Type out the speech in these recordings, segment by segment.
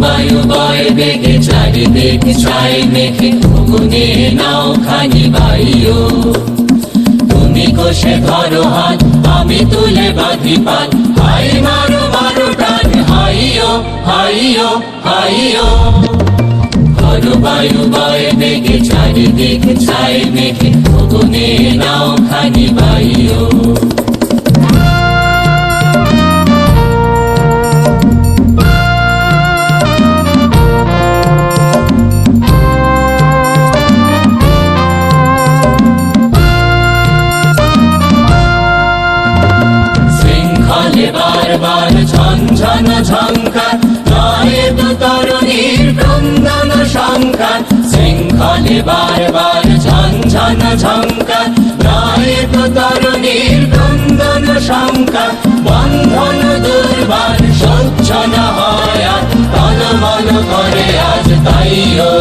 বায়ু বয় বেগে চারিদিক ছাই মেখে গুনে নাও খানি বাইও। তুমি কষে ধরো হাত, আমি তুলে বাঁধি পাল, হাই মারো মারো টান, হাইও হাইও হাইও। বায়ু বয় বেগে চারিদিক ছাই মেখে গুনে নাও খানি বাইও। বারবার ঝনঝন ঝঙ্কার, নয় তো তরুণীর ক্রন্দন সংকার। শৃঙ্খলে বারবার ঝনঝন ঝঙ্কার, নয় তো তরুণীর ক্রন্দন সংকার। বন্ধন দুর্বার সহ্য না হয় আর, টলমল করে আজ তাইও।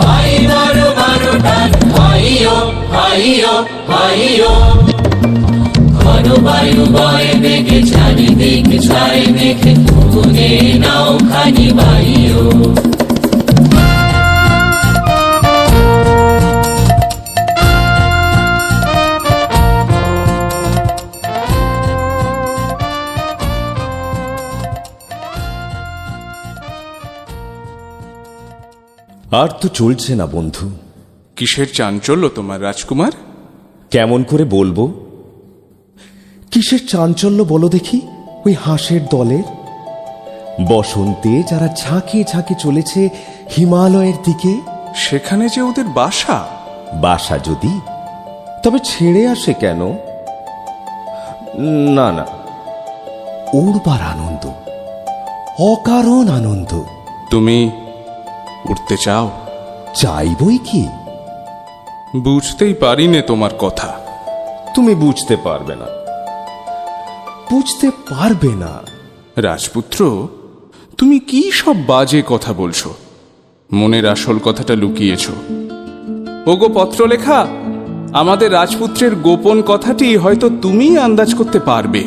হাই মারো মারো টান, হাইও হাইও হাইও। বায়ু বয় বেগে চারিদিক ছাই মেখে গুনে নাও খানি বাইও। আর তো চলছে না বন্ধু। কিসের চাঞ্চল্য তোমার রাজকুমার? কেমন করে বলবো? কিসের চাঞ্চল্য বলো দেখি? ওই হাঁসের দলের বসন্তে যারা ঝাঁকিয়ে ঝাঁকে চলেছে হিমালয়ের দিকে। সেখানে যে ওদের বাসা। বাসা যদি, তবে ছেড়ে আসে কেন? না না, উড়বার আনন্দ, অকারণ আনন্দ। তুমি উঠতে চাও? চাইবই কি? বুঝতেই পারিনে তোমার কথা। তুমি বুঝতে পারবে না, বুঝতে পারবে না। রাজপুত্র, তুমি কি সব বাজে কথা বলছো? মনের আসল কথাটা লুকিয়েছ। ওগো পত্রলেখা, আমাদের রাজপুত্রের গোপন কথাটি হয়তো তুমিই আন্দাজ করতে পারবে।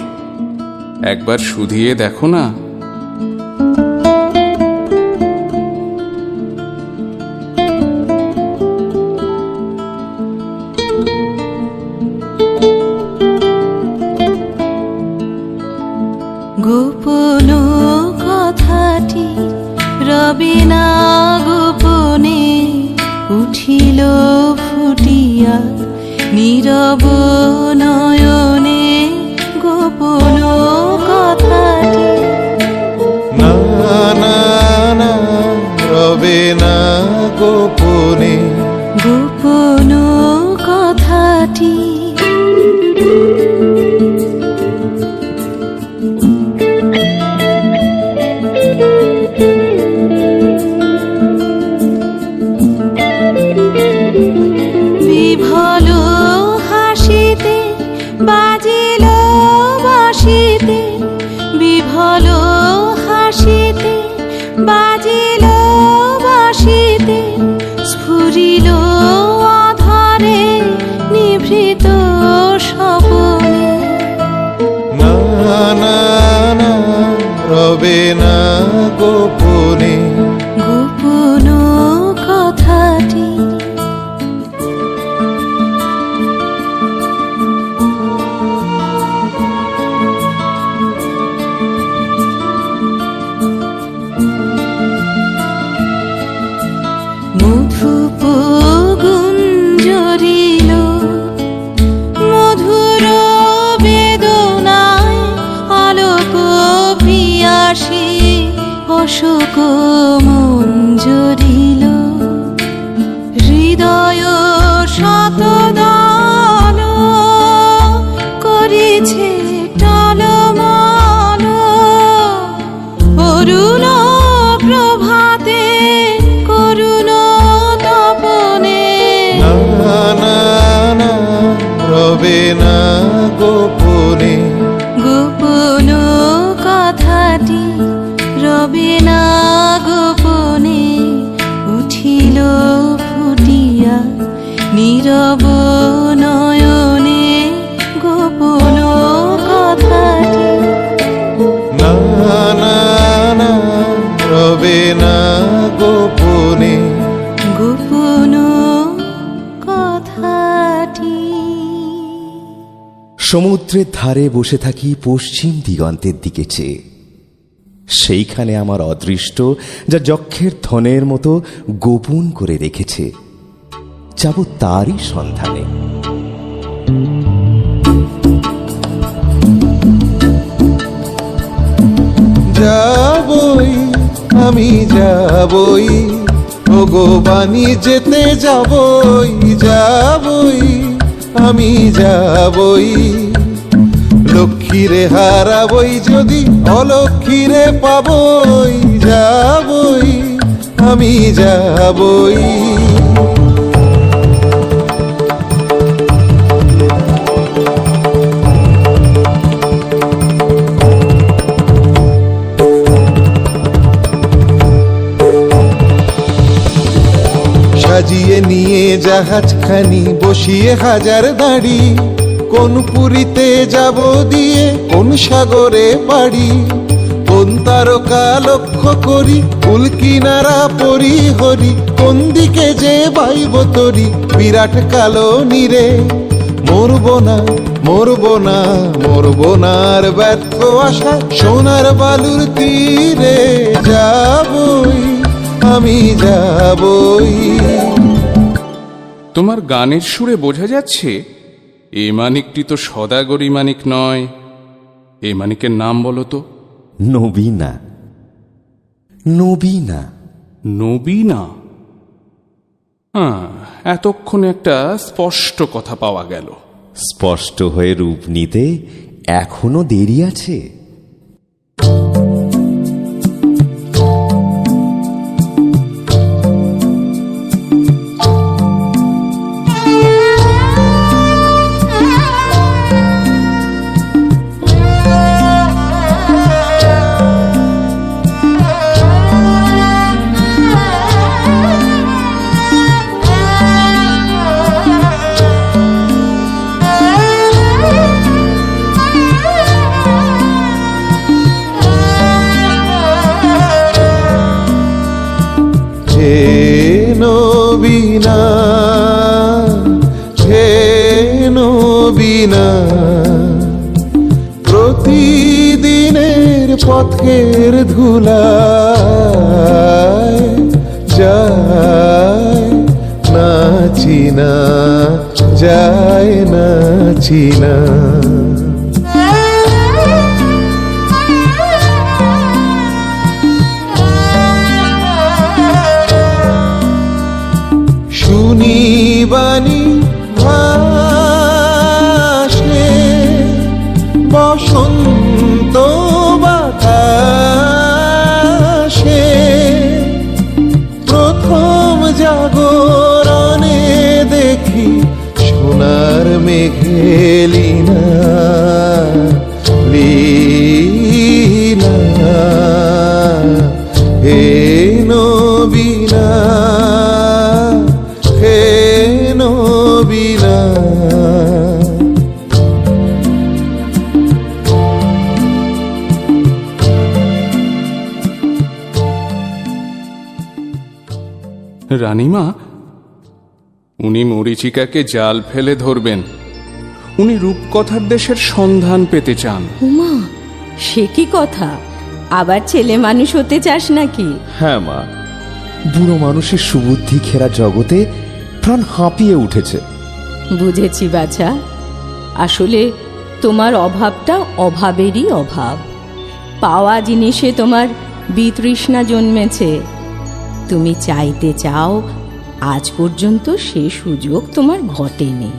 একবার শুধিয়ে দেখো না। গোপন কথাটি রবে না গোপনে, উঠিল ফুটিয়া নীরব নয়নে। গোপন কথাটি না না না রবে না গোপনে। গোপন কথাটি বিভল হাসিতে বাজিল বাঁশিতে, বিভল হাসিতে বাজিল বাঁশিতে। স্ফুরিল আধারে নিভৃত স্বপনে। না না না রবে না গোপনে। গোপন কথাটি মধুপ গুঞ্জরিল মধুর বেদনায়, আলোক পিয়াসী অশোক মঞ্জরিল। হৃদয় শতদান করিছে টলমল, অরুণ প্রভাতে করুণ তপনে। না না না রবে না গোপনে। গোপন কথাটি রবে না গোপনে, উঠিল ফুটিয়া নীরব নয়নে। গোপন কথাটি না না না গোপনে গোপন কথাটি। সমুদ্রের ধারে বসে থাকি পশ্চিম দিগন্তের দিকে চেয়ে। সেইখানে আমার অদৃষ্ট যা যক্ষের ধনের মতো গোপন করে রেখেছে, যাব তারই সন্ধানে। যাবই আমি যাবই, ওগো বাণী যেতে যাবই, যাবই আমি যাবই। লক্ষ্মীরে হারাবই যদি অলক্ষ্মীরে পাবই, যাবই আমি যাবই। সাজিয়ে নিয়ে জাহাজখানি বসিয়ে হাজার দাঁড়ি, কোন পুরীতে যাব দিয়ে কোন সাগরে পাড়ি, কোন তারকা লক্ষ্য করি কুল কিনারা পরি হরি, কোন দিকে যে বাইব তরি বিরাট কালো নীরে। মরবো না মরবো না মরবো না আর ব্যর্থ আশা সোনার বালুর তীরে, যাবই আমি যাবই। তোমার গানের সুরে বোঝা যাচ্ছে এ মানিকটি তো সদাগরী মানিক নয়। এ মানিকের নাম বলো তো। নবীনা। নবীনা। নবীনা? হ্যাঁ, এতক্ষণে একটা স্পষ্ট কথা পাওয়া গেল। স্পষ্ট হয়ে রূপ নিতে এখনো দেরি আছে। নবীনা হে নবীনা, প্রতিদিনের পথের ধুলায় যায় না চিনা, যায় না চিনা। শুনি বাণী ভাসে বসন্ত বাতাসে, প্রথম জাগরণে দেখি সোনার মেঘেলিনা লীনা। হে নবীনা হে নবীনা। রানীমা, উনি মরীচিকাকে জাল ফেলে ধরবেন। উনি রূপকথার দেশের সন্ধান পেতে চান। উমা, সে কি কথা? আবার ছেলে মানুষ হতে চাস নাকি? হ্যাঁ মা, বুড়ো মানুষের সুবুদ্ধি ঘেরা জগতে প্রাণ হাঁপিয়ে উঠেছে। বুঝেছি বাছা, আসলে তোমার অভাবটা অভাবেরই অভাব। পাওয়া জিনিসে তোমার বিতৃষ্ণা জন্মেছে। তুমি চাইতে চাও, আজ পর্যন্ত সে সুযোগ তোমার ঘটেনি।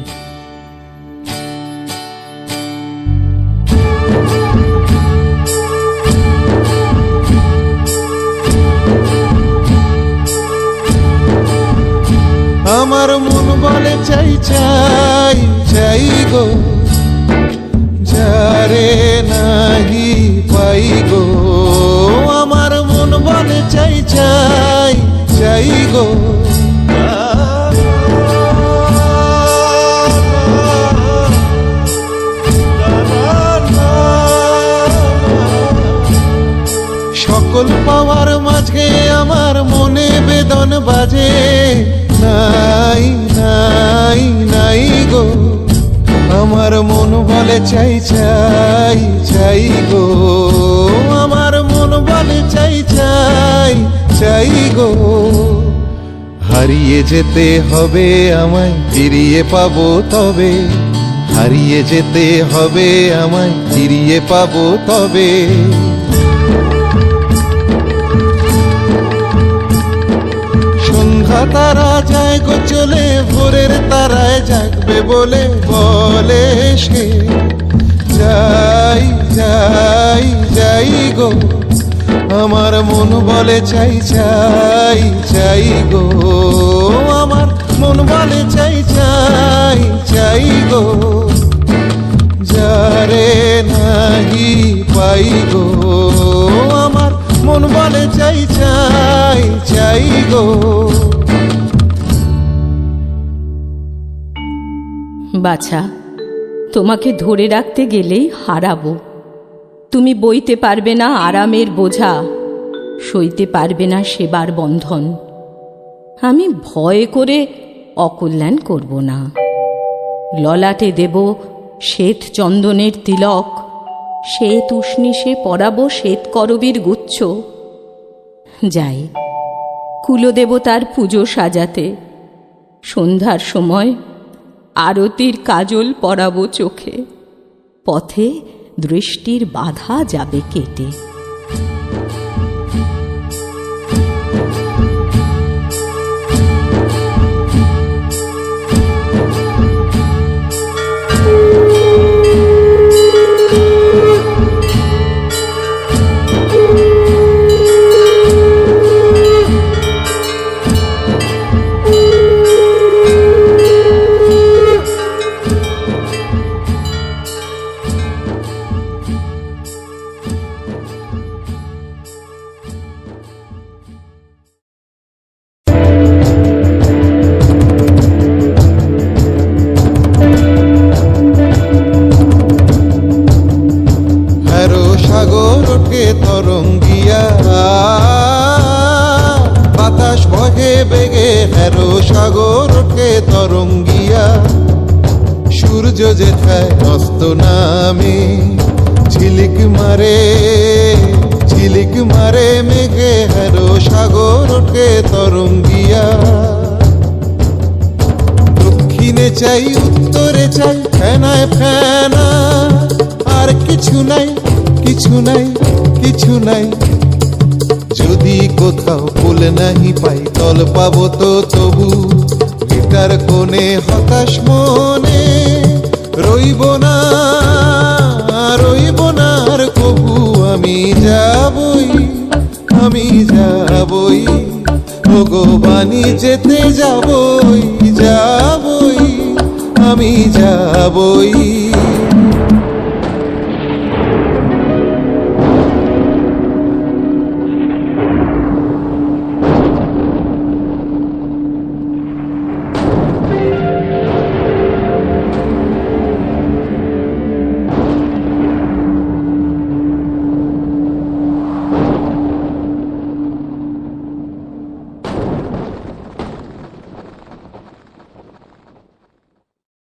আমার মন বলে চাই চাই চাই গো, যারে নাহি পাই গো। আমার মন বলে চাই চাই চাই গো, সকল পাওয়ার মাঝে আমার মনে বেদন বাজে, নাই নাই নাই গো, আমার মন বলে চাই চাই চাই গো, আমার মন বলে চাই চাই চাই গো। হারিয়ে যেতে হবে আমায়, ফিরিয়ে পাবো তবে, হারিয়ে যেতে হবে আমায়, ফিরিয়ে পাবো তবে। সন্ধ্যা তারা যায় গো চলে, ভোরের তারায় জাগবে বলে বলে সে, যাই যাই যাই গো, আমার মন বলে চাই চাই চাই গো, আমার মন বলে চাই চাই চাই গো, যারে নাহি পাই গো, আমার মন বলে চাই চাই চাই গো। বাছা, তোমাকে ধরে রাখতে গেলেই হারাবো। তুমি বইতে পারবে না আরামের বোঝা, সইতে পারবে না সেবার বন্ধন। আমি ভয় করে অকল্যাণ করব না। ললাটে দেব শ্বেত চন্দনের তিলক, শ্বেত উষ্ণিসে পরাবো শ্বেত করবীর গুচ্ছ। যাই কুলদেবতার পুজো সাজাতে, সন্ধ্যার সময় আরতির কাজল পরাবো চোখে, পথে দৃষ্টির বাধা যাবে কেটে। সাগর ওঠে তরঙ্গিয়া, বাতাস বহে বেগে, হ্যারো সাগর ওঠে তরঙ্গিয়া, সূর্য যেথায় অস্ত নামে, ঝিলিক মারে মেঘে, হ্যারো সাগর ওঠে তরঙ্গিয়া। দক্ষিণে চাই উত্তরে চাই, ফেনায় ফেনা, আর কিছু নাই কিছু নাই কিছু নাই। যদি কোথাও ফুল নাহি পাই, তল পাবো তো তবু, গিটার কোণে হতাশ মনে, রইব না আর কবু, আমি যাবই ওগো বাণী যেতে যাবই আমি যাবই।